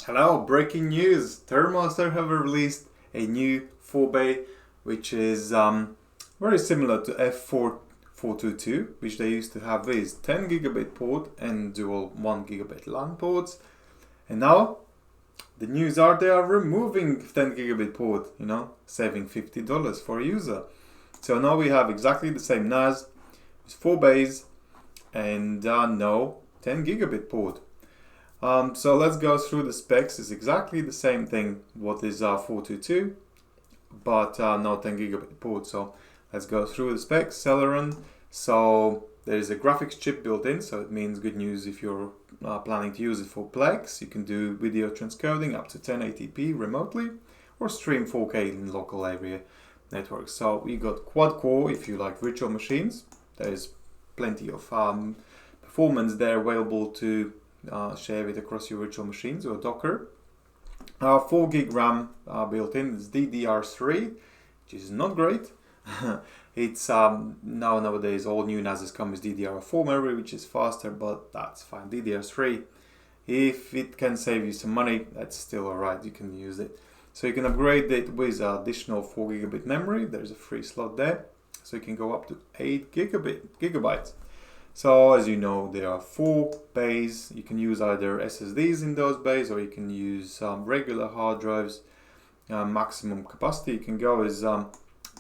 Hello, breaking news! TerraMaster have released a new 4-bay which is very similar to F4-422, which they used to have with 10 gigabit port and dual 1 gigabit LAN ports. And now the news are they are removing 10 gigabit port, saving $50 for a user. So now we have exactly the same NAS with 4 bays and no 10 gigabit port. So let's go through the specs. It's exactly the same thing what is 422, but no 10 gigabit port. So let's go through the specs. Celeron. So there is a graphics chip built in, so it means good news if you're planning to use it for Plex. You can do video transcoding up to 1080p remotely or stream 4K in local area networks. So we got quad core if you like virtual machines. There's plenty of performance there available to share it across your virtual machines or Docker. 4 gig RAM built in. It's DDR3, which is not great. It's nowadays all new NASs come with DDR4 memory, which is faster, but that's fine. DDR3, if it can save you some money, that's still alright. You can use it. So you can upgrade it with additional 4 gigabit memory. There's a free slot there, so you can go up to 8 gigabytes. So as you know, there are 4 bays. You can use either SSDs in those bays or you can use regular hard drives. Maximum capacity you can go is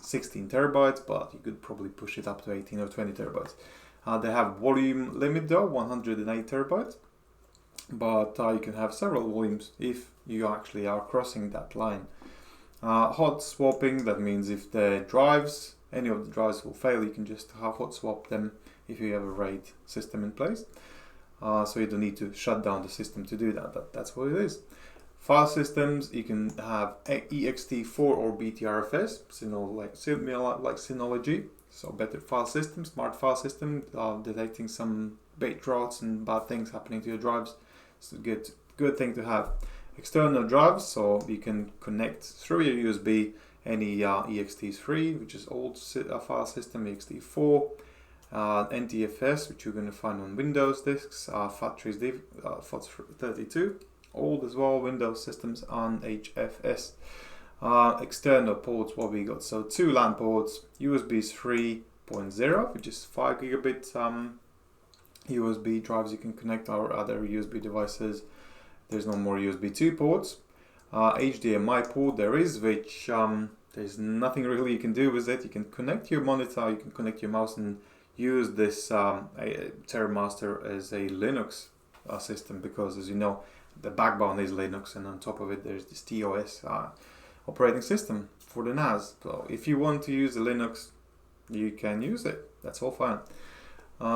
16 terabytes, but you could probably push it up to 18 or 20 terabytes. They have volume limit though, 108 terabytes, but you can have several volumes if you actually are crossing that line. Hot swapping, that means if any of the drives will fail, you can just hot swap them if you have a RAID system in place. So you don't need to shut down the system to do that, but that's what it is. File systems, you can have ext4 or BTRFS, like Synology, so better file system, smart file system, detecting some bait routes and bad things happening to your drives. It's a good thing to have. External drives, so you can connect through your USB any ext3, which is old file system, ext4, NTFS, which you're going to find on Windows disks, FAT32, old as well, Windows systems on HFS. External ports, what we got, so 2 LAN ports, USB 3.0, which is 5 gigabit USB drives you can connect our other USB devices. There's no more USB 2 ports. HDMI port there is, which there's nothing really you can do with it. You can connect your monitor, you can connect your mouse and use this TerraMaster as a Linux system, because as you know, the backbone is Linux and on top of it there's this TOS operating system for the NAS. So if you want to use the Linux, you can use it. That's all fine.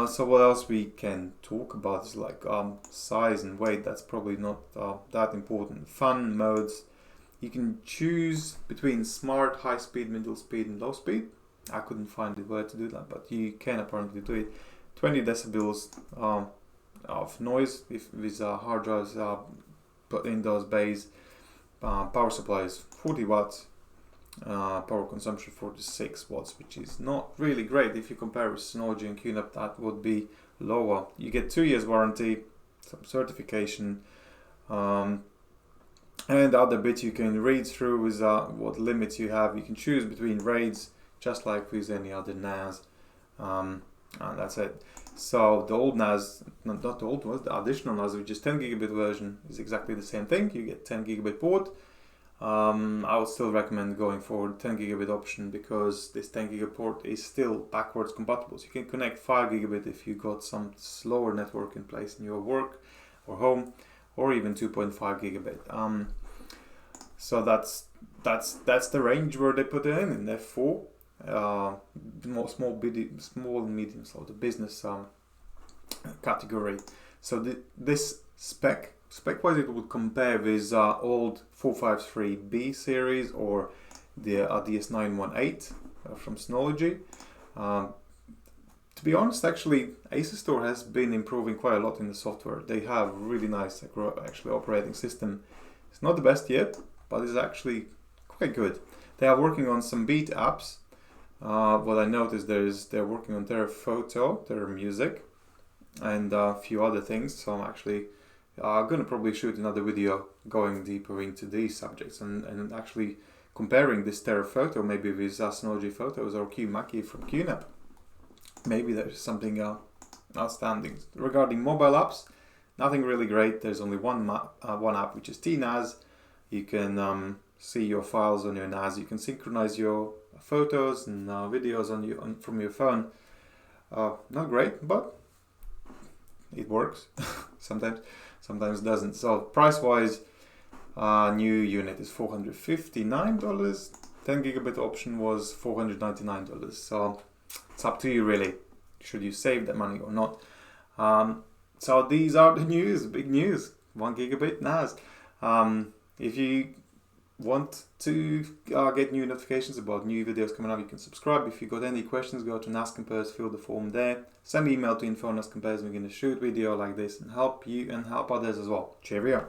So what else we can talk about is like size and weight. That's probably not that important. Fun modes. You can choose between smart, high speed, middle speed and low speed. I couldn't find the word to do that, but you can apparently do it. 20 decibels of noise with hard drives put in those bays. Power supply is 40 watts. Power consumption 46 watts, which is not really great. If you compare with Synology and QNAP, that would be lower. You get 2 years warranty, some certification, and other bits you can read through is what limits you have. You can choose between RAIDs, just like with any other NAS, and that's it. So the old NAS, not the old one, the additional NAS, which is 10 gigabit version, is exactly the same thing. You get 10 gigabit port. I would still recommend going for 10 gigabit option, because this 10 gigabit port is still backwards compatible. So you can connect 5 gigabit if you got some slower network in place in your work or home, or even 2.5 gigabit. So that's the range where they put it in F4. Small and medium, so the business category. So this spec-wise, it would compare with old 453B series or the DS918 from Synology. To be honest, actually, Asustor has been improving quite a lot in the software. They have really nice actually operating system. It's not the best yet, but it's actually quite good. They are working on some beat apps. What I noticed they're working on Terra Photo, Terra Music, and a few other things. So I'm actually I'm gonna probably shoot another video going deeper into these subjects and actually comparing this Terraphoto maybe with Synology photos or QNAP from QNAP. Maybe there's something outstanding. Regarding mobile apps, nothing really great. There's only one app, which is TNAS. You can see your files on your NAS. You can synchronize your photos and videos from your phone. Not great, but it works. sometimes doesn't. So price-wise, new unit is $459. 10 gigabit option was $499. So it's up to you really. Should you save that money or not? So these are the news, big news. 1 gigabit NAS. If you want to get new notifications about new videos coming up, you can subscribe. If you got any questions, go to NAS Compares, fill the form there. Send an email to info@nascompares. We're going to shoot video like this and help you and help others as well. Cheerio.